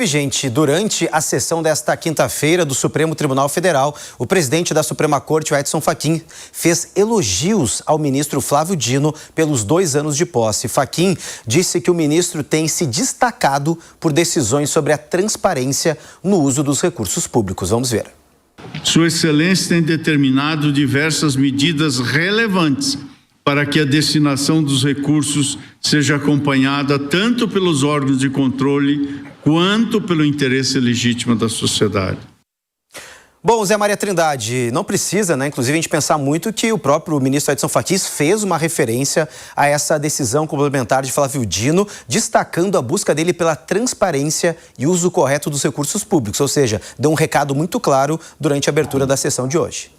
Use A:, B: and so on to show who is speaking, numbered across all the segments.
A: Gente, durante a sessão desta quinta-feira do Supremo Tribunal Federal, o presidente da Suprema Corte, o Edson Fachin, fez elogios ao ministro Flávio Dino pelos 2 anos de posse. Fachin disse que o ministro tem se destacado por decisões sobre a transparência no uso dos recursos públicos. Vamos ver.
B: Sua Excelência tem determinado diversas medidas relevantes para que a destinação dos recursos seja acompanhada tanto pelos órgãos de controle quanto pelo interesse legítimo da sociedade.
A: Bom, Zé Maria Trindade, não precisa, inclusive, a gente pensar muito que o próprio ministro Edson Fachin fez uma referência a essa decisão complementar de Flávio Dino, destacando a busca dele pela transparência e uso correto dos recursos públicos, ou seja, deu um recado muito claro durante a abertura da sessão de hoje.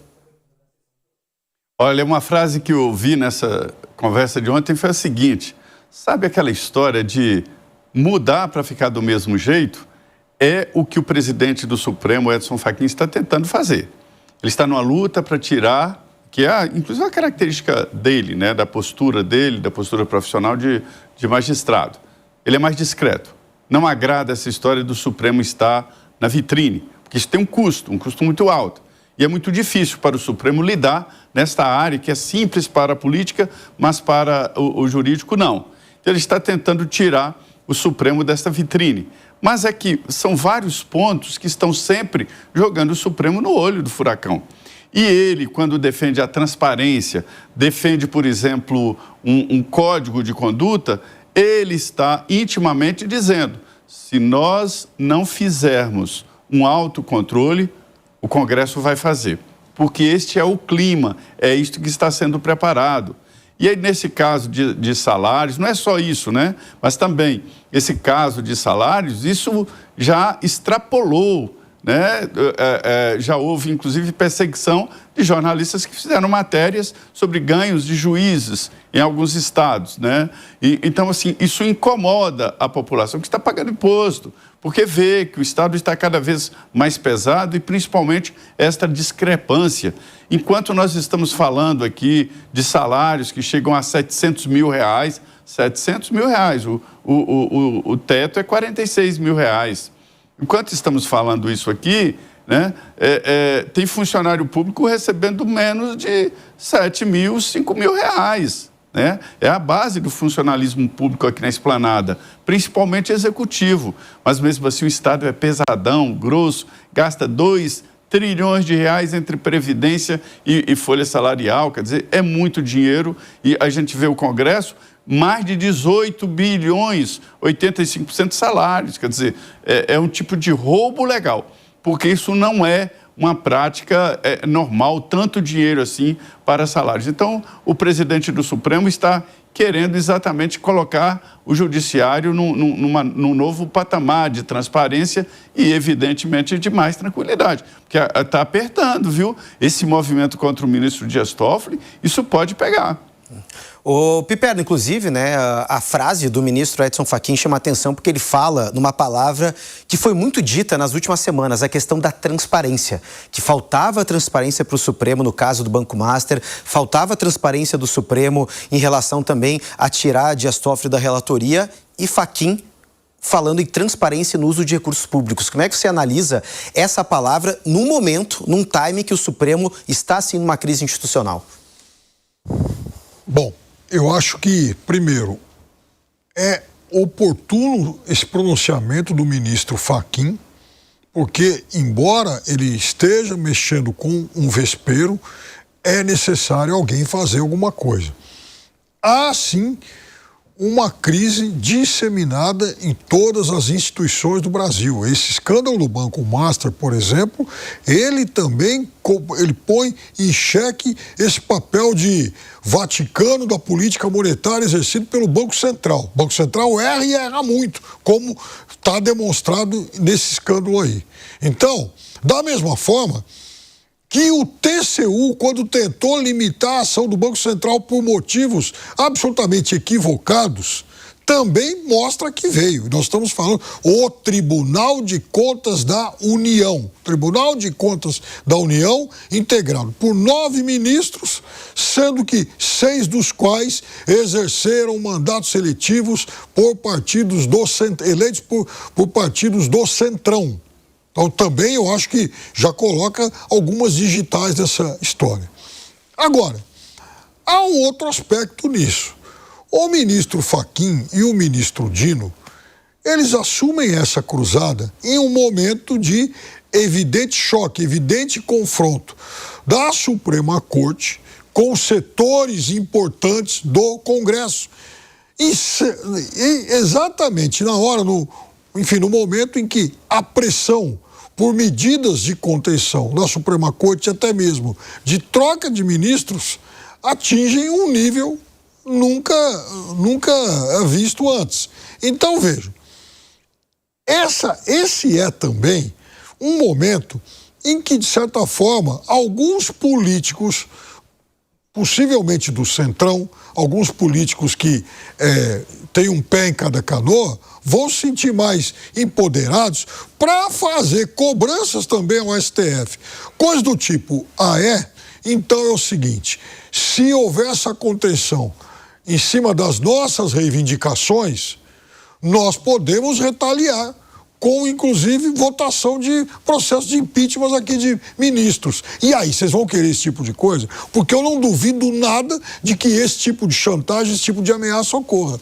C: Olha, uma frase que eu ouvi nessa conversa de ontem foi a seguinte: sabe aquela história de mudar para ficar do mesmo jeito? É o que o presidente do Supremo, Edson Fachin, está tentando fazer. Ele está numa luta para tirar, que é inclusive a característica dele, da postura dele, da postura profissional de magistrado. Ele é mais discreto. Não agrada essa história do Supremo estar na vitrine, porque isso tem um custo muito alto. E é muito difícil para o Supremo lidar nesta área que é simples para a política, mas para o jurídico não. Então ele está tentando tirar o Supremo desta vitrine. Mas é que são vários pontos que estão sempre jogando o Supremo no olho do furacão. E ele, quando defende a transparência, defende, por exemplo, um código de conduta, ele está intimamente dizendo: se nós não fizermos um autocontrole, o Congresso vai fazer. Porque este é o clima, é isto que está sendo preparado. E aí, nesse caso de salários, não é só isso, mas também esse caso de salários, isso já extrapolou, já houve, inclusive, perseguição de jornalistas que fizeram matérias sobre ganhos de juízes em alguns estados, Então, assim, isso incomoda a população que está pagando imposto, porque vê que o Estado está cada vez mais pesado e, principalmente, esta discrepância. Enquanto nós estamos falando aqui de salários que chegam a R$700 mil, R$700 mil, o teto é R$46 mil. Enquanto estamos falando isso aqui, tem funcionário público recebendo menos de 7 mil, 5 mil reais. É a base do funcionalismo público aqui na Esplanada, principalmente executivo. Mas mesmo assim o Estado é pesadão, grosso, gasta 2 trilhões de reais entre previdência e folha salarial. Quer dizer, é muito dinheiro e a gente vê o Congresso, mais de 18 bilhões, 85% de salários. Quer dizer, é um tipo de roubo legal, porque isso não é uma prática normal, tanto dinheiro assim para salários. Então, o presidente do Supremo está querendo exatamente colocar o judiciário num novo patamar de transparência e, evidentemente, de mais tranquilidade. Porque está apertando, viu? Esse movimento contra o ministro Dias Toffoli, isso pode pegar.
A: O Piperno, inclusive, a frase do ministro Edson Fachin chama a atenção porque ele fala numa palavra que foi muito dita nas últimas semanas, a questão da transparência, que faltava transparência para o Supremo no caso do Banco Master, faltava transparência do Supremo em relação também a tirar Dias Toffoli da relatoria, e Fachin falando em transparência no uso de recursos públicos. Como é que você analisa essa palavra num momento, num time que o Supremo está, assim, numa crise institucional?
D: Bom, eu acho que, primeiro, é oportuno esse pronunciamento do ministro Fachin, porque, embora ele esteja mexendo com um vespeiro, é necessário alguém fazer alguma coisa. Há, sim, uma crise disseminada em todas as instituições do Brasil. Esse escândalo do Banco Master, por exemplo, ele também põe em xeque esse papel de Vaticano da política monetária exercido pelo Banco Central. O Banco Central erra e erra muito, como está demonstrado nesse escândalo aí. Então, da mesma forma que o TCU, quando tentou limitar a ação do Banco Central por motivos absolutamente equivocados, também mostra que veio. Nós estamos falando o Tribunal de Contas da União. Tribunal de Contas da União integrado por 9 ministros, sendo que 6 dos quais exerceram mandatos seletivos por partidos eleitos por partidos do Centrão. Então também eu acho que já coloca algumas digitais dessa história. Agora, há um outro aspecto nisso. O ministro Fachin e o ministro Dino, eles assumem essa cruzada em um momento de evidente choque, evidente confronto da Suprema Corte com setores importantes do Congresso. E exatamente na hora, no momento em que a pressão por medidas de contenção da Suprema Corte, até mesmo de troca de ministros, atingem um nível nunca visto antes. Então, veja, esse é também um momento em que, de certa forma, alguns políticos, possivelmente do Centrão, alguns políticos que têm um pé em cada canoa, vão se sentir mais empoderados para fazer cobranças também ao STF. Coisa do tipo, então é o seguinte, se houver essa contenção em cima das nossas reivindicações, nós podemos retaliar com, inclusive, votação de processo de impeachment aqui de ministros. E aí, vocês vão querer esse tipo de coisa? Porque eu não duvido nada de que esse tipo de chantagem, esse tipo de ameaça ocorra.